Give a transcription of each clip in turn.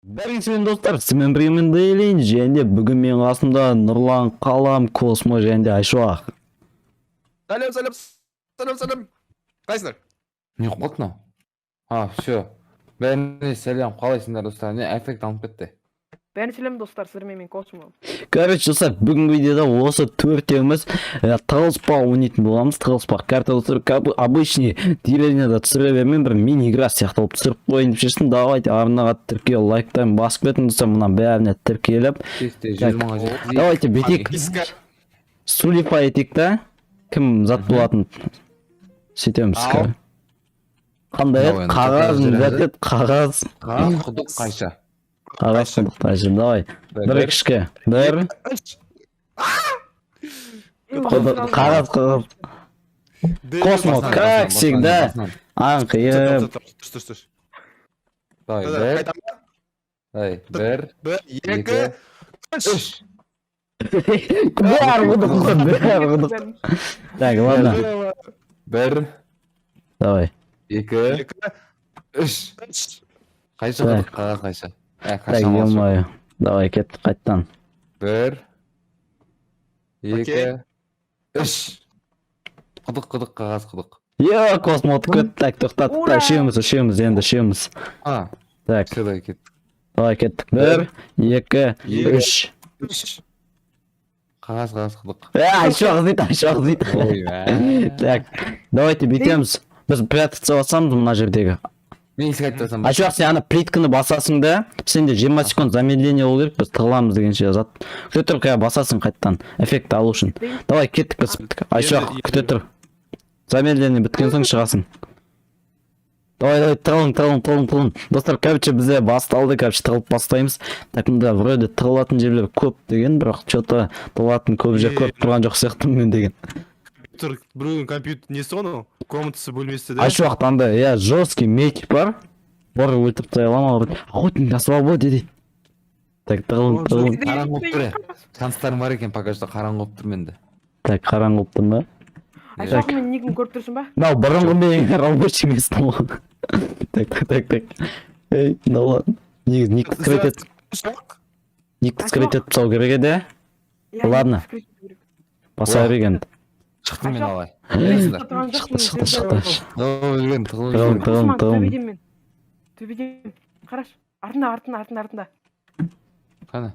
Беріңізбен достар, сізбен біргемен Дейлин және бүгін мен қасымда Нұрлан, Қалам, Космо және Айшуақ. Сәлем. Қайсыңдар? Не қылды мынау? Все. Бәріне сәлем, қалайсыңдар достар? Не эффект алып кетті. Бәріне сәлем достар, сіздермен мен Космо. Короче, достар, бүгінгі видеода осы төртеуміз тығылыспа ойнайтын боламыз. Тығылыспа карта түсіріп, обычный деревняда түсіре бермен бір мини-игра сияқты болып түсіріп қойын деп шештім. Давайте арнаға тіркеу, лайктан басып кетің достар, мұнан бәріне тіркеліп. Давайте бетек сулифа етек та. Кім зат болатын? Сөйтеміз. Қандай еді? Қағаз, қағаз. Қағаз, құдық, қайша. Қағаз, құдық, қайша. Давай. Бір екішке. Бір. Қағаз, қағаз. Космо, как всегда. Аңқиып. Тұр. Давай, бір, Екі, үш. Бәрі құдық. Так, ладно. бір, Давай. екі, үш. Қайша құдық, қағаз, қайша. Так, ё-моё. Давай, кеттік қайттан. бір, екі, үш. Құдық, қағаз, құдық. Космо ұтып кетті. Так, тоқтат. Так, үшеуміз енді, үшеуміз. Так, Сюда кет. давай кеттік. Бір, екі, үш. Қағаз, құдық. Айшуақ дейді. Ой, Так, давайте бүйтеміз. Біз прятаться басамыз мына жердегі. мен есік айтып жатсам. Айшуақ, сен ана плитканы басасың да, сенде 20 секунд замедление болу керек, біз тығыламыз дегенше жазады. Күте тұр, қая басасың қайттан, эффект алу үшін. Давай, кеттік біз. Айшуақ, күте тұр. Замедление біткен соң шығасың. Давай, тығылың. Достар, короче, бізде басталды, тығылып бастаймыз. Так, мұнда вроде тығылатын жерлер көп деген, бірақ что-то тығылатын көп жер көп тұрған жоқ сияқты мен деген. Тұр, біреудің компьютер несі оны? Комнатасы бөлмесі де. Айшуақ таңда, жесткий меч бар. Бор өлтіріп тайылама. Охотник на свободе дейді. Так, тығылың. Қараңғы болып тұр. Шанстарым бар екен, пока что қараңғы болып тұр менде. Так, қараңғы болып тұр ма? Айшуақ мен негін көріп тұрсың ба? Мынау бұрынғы менің рабочий местом ғой. Так. Ей, ну ладно. Никті скрыть етіп тастау керек еді. Ладно. Баса берген. Шықтым мен алай. Шықты. Төбеден. Қараш, артында. Қана.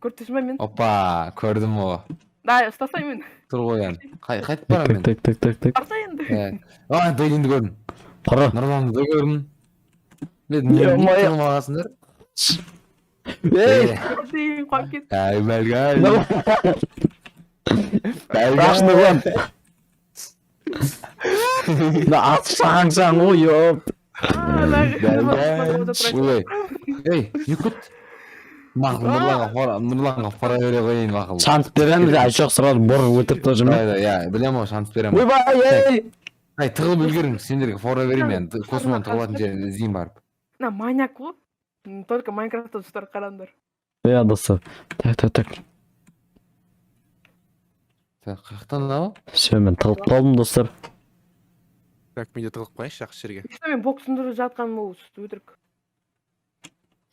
Көріп тұрсың ба мен? Опа, көрдім о. Да, ұстасай мен. Тұр қоян. Қайтып барам мен. Так. Арта енді. Дейлинді көрдім. Қара. Нұрланды да көрдім. Ё-моё. Не тұрмағасыңдар? Ей! Қуап кет. Әй, бәлгай. Рашны ғылам. Атшағансаң ғой, ёп. Ой, ей, юкут. Нұрланға пара бере қойын мақыл. Шанс береміз, Айшуақ сразу бор өлтіріп тұр жымын. Білем о, шанс берем. Ойбай, ей! Ай, тығыл білгерің, сендерге фора берейін мен. Космон тығылатын жерін іздейін барып. На, маньяк қой. Только Майнкрафтта достар қараңдар. Достар. Так. Қаяқтан ау? Все, мен тығылып қалдым, достар. Так, менде тығылып қойыңшы жақсы жерге. Что мен боксында жатқан бұл өтірік.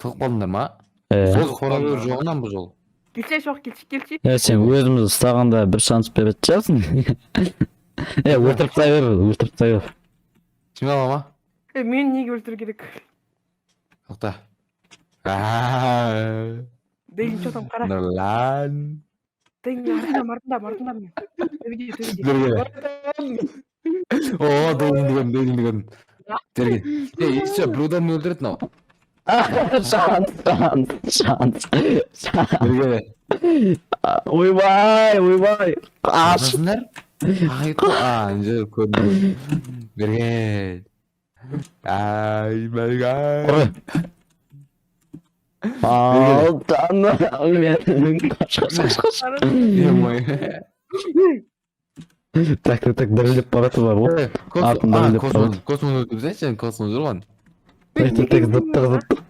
Тығып қалдыңдар ма? Сол фора беру жоғынан бұл жол. Келші Айшуақ, келші. Сен өзімізді ұстағанда бір шанс беретін шығарсың. Өлтіріп тастай бер. Кім ала ма? Мен неге өлтіру керек? Тоқта. Дейін чотам қара. Нұрлан. Дейін артында мен. Төбеде. О, дейлінді көрдім. Терген. Еще біреудан өлтіретін ау. Шанс. Бергеле. Ойбай. Асындар? Қайты? Анжы көрдім. Берген. Ай, Бергай. Алтаны. Емой. Так, діріліп бараты бар ғой. Космон өтіп сәйшен, космон жүрған. Так, зыттық.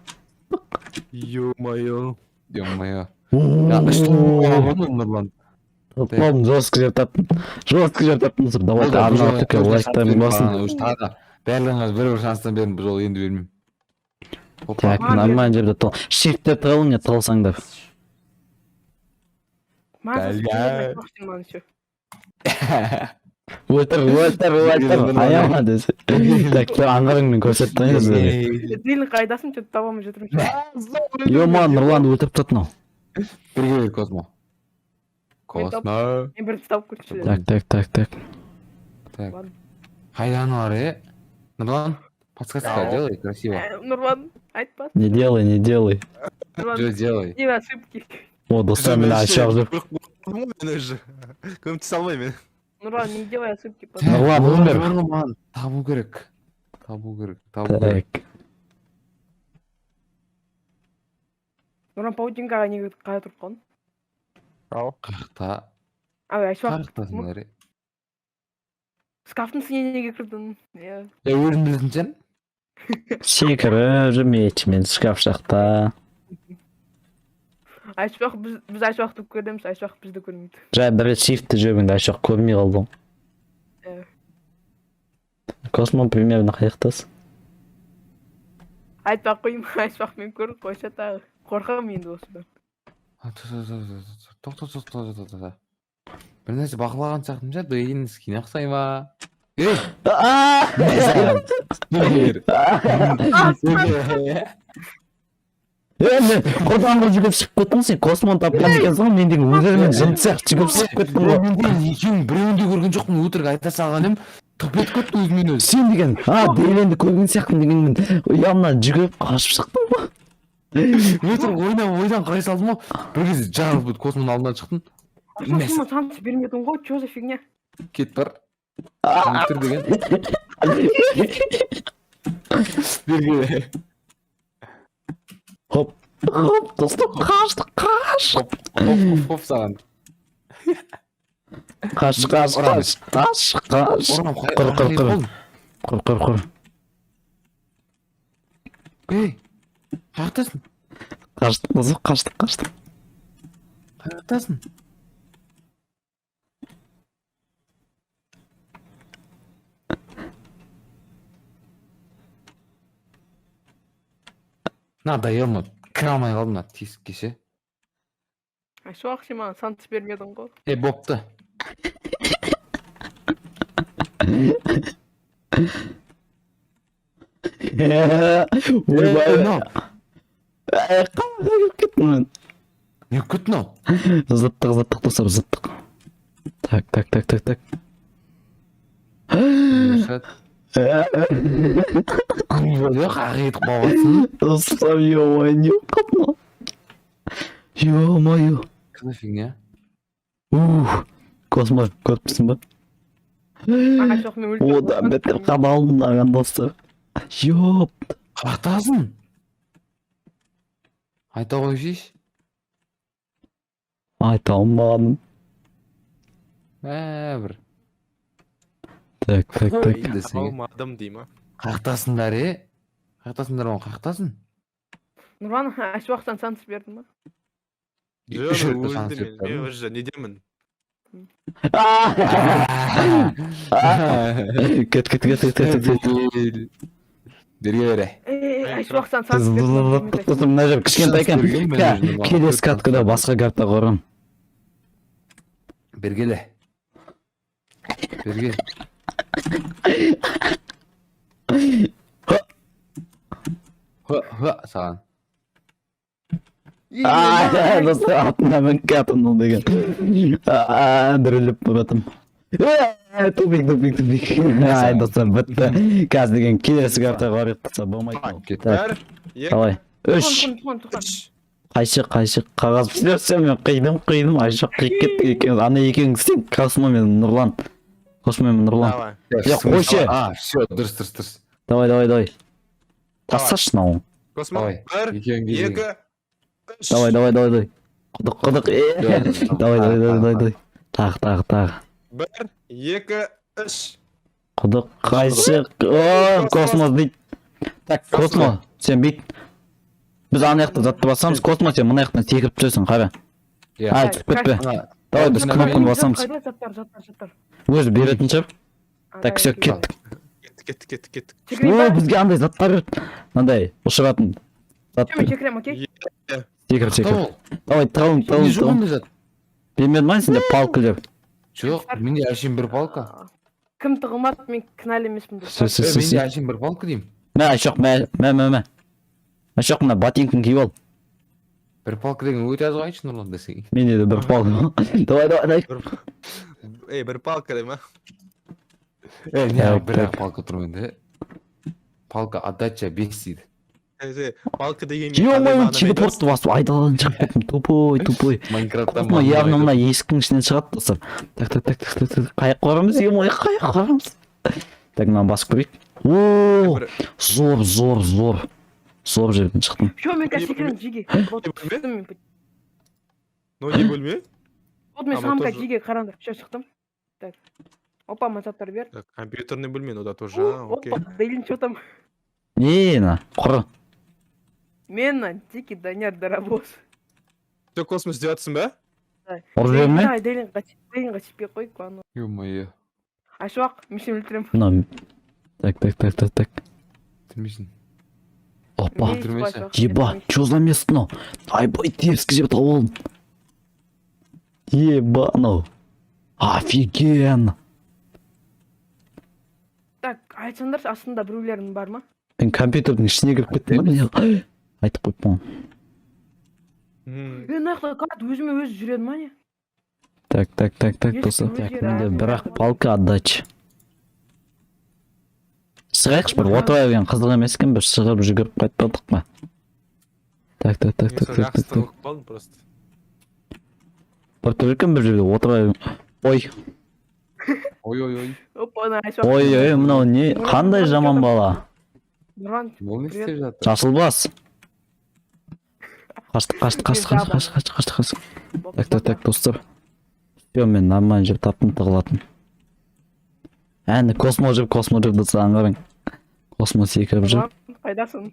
Ё-моё. Ё-моё. Я что Нұрлан? Қалдым, жестко жер таптым. Давайте арнаға тіке лайктайым басын. Бәрлігіңіз бір шанстан берін, бұл жолы енді бермеймін. Так, нормально жерде тол. Shift'te тығылың ya тығылсаңдар. Мазас Бәлгә. манчу. Өлтір. Аяма десе. Так, аңғарыңмен көрсеттің өзі. Дилin қайдасын че табамын жатырмын. Йома, Нұрлан өлтіріп тұр мынау. Бірге бер Космо. Космо. Мен бірінші тауып көрші. Так. Так. Ладно. Қайдан бар, Нұрлан, подсказка делай, красиво. Нұрлан, айтпа. Не делай. Нұрлан, Что делай? не ошибки. О, достар мені ашық жүр. Мен уже. Көмектесе алмаймын мен. Нұрлан, не делай ошибки. Нұрлан, өмір. Нұрлан, табу керек. Так. Нұрлан, паутинкаға неге қая тұрып қалдың? Қақта. Айшуақ. Қақтасыңдар. Шкафтың ішіне неге кірдің? Иә. Өзің білесің сен? Секіріп жүрмейді мен шкаф жақта. Айшуақ, біз Айшуақты көреміз, Айшуақ бізді көрмейді. Жай бір рет shift'te жүргенде ашық көрмей қалдым. Космо примерно қаяқтасың? Айтпақ қойым, Айшуақ мен көріп қойса тағы. Қорқамын енді осыдан. Тоқта. Бір нәрсе бақылаған сияқтымын ше, дайын скин ақсай ма? Ей! Құрданға жүгіп шығып кеттің сен, космон тапқан екенсің, мен деген өзірмен жынды сияқты жүгіп шығып кеттің ғой. Екеуің біреуінде көрген жоқпын, өтірік айта салған ем, тып етіп кетті өзімен өзі. Сен деген, дейленді көрген сияқтым дегенмен, ұямнан жүгіп қашып шықтың ба? Өтірік ойдан қарай салдым ғой, бір кезде жарылып өтіп космонның алдынан шықтым. Айшуақ, сен шанс бермедің ғой, чё за фигня? Кет бар. Үміттер деген. Берге. Хоп, достым, қаш. Хоп саған. Қаш. Құр. Ей, қақтасың? Қаштық. Қақтасың? Надоелма, кіре алмай қалдым тесікке ше. Айшуақ, сен маған шанс бермедің ғой. Бопты. Ойбай. Кеттім мен. Не күттің ау? Зыттық достар. Так. Böyle қағидық бабасын. Достар, ё-моё, не қапна. Ё-моё. Что за фигня? Космо, көріпсің ба? Айшуақ, мен өлтіріп Одан бетер қамалын аған достар. Ёп. Қақтасың? Айта қойшиш. Айта алмадым. Бір. Так. Алмадым деймін. Қақтасыңдар, Қақтасыңдар ма, қақтасың? Нұрлан, Айшуақтан шанс бердің ба? Үш рет шанс Өлдім беріп мен уже недемін. Кет. Берге бере. Айшуақтан шанс бердің. Мына жер кішкентай екен. Келесі каткада басқа карта қорым. Бергеле. Берге. Саған. Достар, атына мен катым ол деген. Дүріліп бұратым. Тупик. Ай, достар, бітті. Қазір деген келесі карта қарайық тұрса болмайды. Бір, екі, Қалай? Үш. үш. Қайшық. Қағаз пісірсе мен қидым. Айшық қиып кетті екен. Ана екеуің істен. Космо мен Нұрлан. Давай. Я қойшы. Все, дұрыс. Давай. Тасташы мынауың. Космо, Давай. бір, екі, үш. Давай. Құдық. Давай. Тағы. Бір, екі, үш. Құдық, қайшық. О, космос дейді. Так, Космо, сен бейт. Біз ана яқты затты басамыз, Космо сен мына яқтан секіріп түсесің, қара. Ай, түсіп кетпе. Давай, біз кнопканы басамыз. Жаттар. Өзі беретін шығып. Так, все, кеттік. Кеттік. О, бізге андай заттар берді. Мынандай, ұшыратын. Че, мен секірем, окей? секір секір Тау. давай тығылың Не тығылың жоғында жат. бермедім сенде палкілер Жоқ, менде әшейін бір палка. Кім тығылмады, мен кінәлі емеспін деп. Менде әшейін бір палка деймін. мә ашоқ мә ашоқ мына ботинкін киіп ал Бір палка деген өте аз қойшы Нұрлан десең. менде де бір палка давай бір палка дей ма? Не, бір палка тұр менде. Палка отдача 5 дейді. Палка деген ё-моё телепортты басып айдаладан шығып кеттім тупой Майнкрафттан Космо явно мына есіктің ішінен шығады достар так қаяқ барамыз ё-моё қаяқ барамыз так мынаны басып көрейік о зор жерден шықтым Че, мен қазір секірем, жеге. Вот, бөлме? түстім мен. Ну не бөлме? Вот мен А, самка тоже- жеге қараңдар. Все, шықтым. Так. Опа, мансаптар бер. Так, компьютерный бөлме, ну да тоже, а, окей. Опа, Дейлин, что там? не на құры Мен, Тики, Даняр, Дарабос. Все, космос деватсың ба? ұрып жібер ме Дейлин қачып қой, қуану. Ё-моё. Ашуақ, мен сені өлтірем. мына так Білмейсің. опа өлтірмесе. ебать что за место мынау айбай теріскі жер тауып алдым ебанау офигенно Так, айтсаңдаршы, астында біреулерің бар ма? мен компьютердің ішіне кіріп кеттім ба не айтып қойыппын Мгм. Мен аяқта карт өзіме өзі жүреді ма не? так Ешкім достар өздері менде әркім бірақ әркім. палка отдача шығайықшы бір отыра берген қызық емес екен бір шығып жүгіріп қайтпадық па так Мен сол жақсы болып қалдым просто. бір тұр екен бір жерде отыра берген ой Ой. Опа, ана Ашуақ. ой мынау не қандай жаман бала Нұран, Ол не істеп жатыр? жасылбас қаштық так достар все мен нормально жер таптым тығылатын әні космо жер десең қараң космо секіріп жүр қайдасың?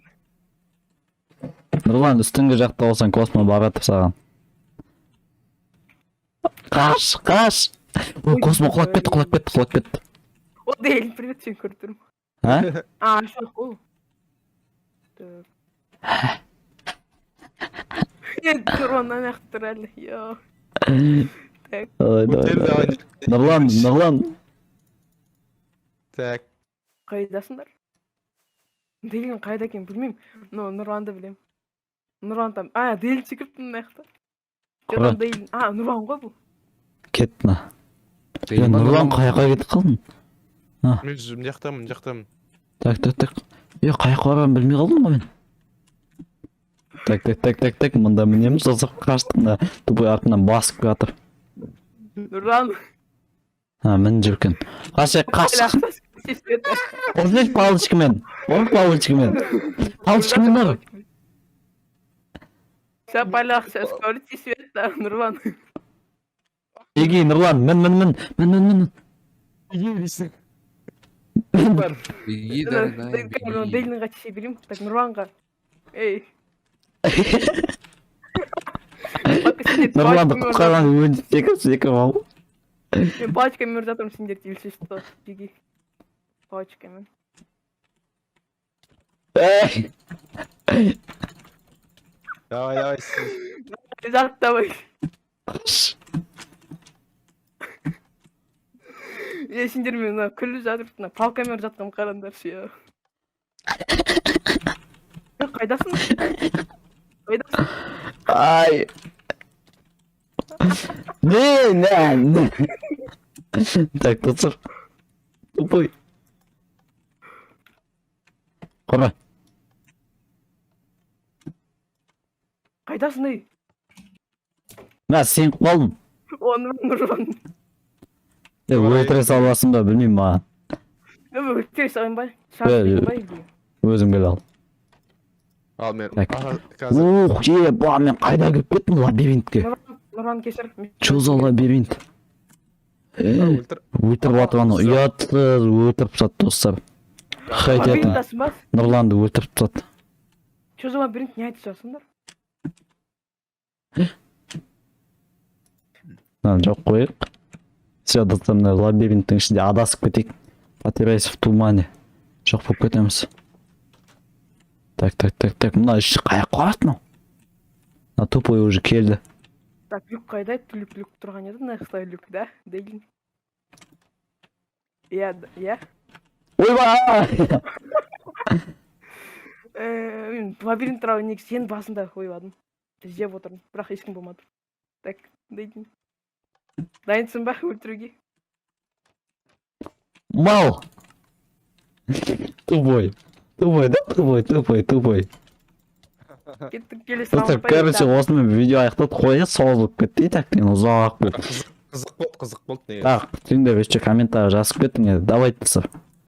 нұрлан үстіңгі жақта болсаң космо барады саған қаш ой космо құлап кетті О, Дейлин, привет, сені көріп тұрмын. а Ашуақ ол. Нұран аяқ тұр әлі, йо. Өтер давай. нұрлан Так, Қайдасыңдар? Дейлин қайда екен білмеймін. Но Нұранды білем. Нұран там. Дейлин секіріпті мына жақта. Құра. Дейлин. Нұран ғой бұл. кетті на нұрлан қаяққа кетіп қалдың мен мына жақтамын. так қаяққа барғанын білмей қалдым ғой мен так мында мінеміз сосын қаштық мына тупой артынан басып жатыр Нұран. мін жүрген қаш ұрып палочкамен бар Сейчас полях, сейчас скорости света, Нұран. еги нұрлан мін Бар. Дейлинға тише берейін. Так, Нұрванға. Ей. нұрланды құтқарған өзі секіріп ал Мен палочкамен өріп жатырмын, сендер тиілсе что? Жеги. Палочкамен. Давай. Жаттабай. Сендер мен күліп жатырсың, палкамен өріп жатқанын қараңдаршы, я. Қайдасың? ай не так достар тупой қорма Қайдасың, ей? мә сен қалдың Нұрван. өлтіре саласың ба білмеймін маған Мен өлтіре салайын ба? Шарт ба? өзің біл ал Ал мен. Так. Қазір. еба мен қайда кіріп кеттім лабиринтке Нұрван кешір. че за лабиринт Өлтір. өлтіріп жатқан ұятсыз өлтіріп тастады достар хоть это Лабиринтасың ба? нұрланды өлтіріп тастады Че за лабиринт, не айтып жатсыңдар? жоқ қояйық все достар мына лабиринттің ішінде адасып кетейік потеряюсь в тумане жоқ болып кетеміз Так. Мына іші қаяққа барады мынау? Мына тупой уже келді. Так, люк қайда? Люк тұрған еді, мына қыстай люк, да? Дейлін. Иә. Ойбай! Мен лабиринт туралы негізі сенің басында ойладым. Жеп отырмын, бірақ ешкім болмады. Так, дейтін. Дайынсың ба өлтіруге? Мал! Тупой, да? Тупой. Кеттік, келесі Достар, короче, осымен видео аяқтады, қойы созылып кетті, так, мен ұзақ болды. Қызық болды. Так, сендер еще комментарий жазып кетіңдер, давайте, достар.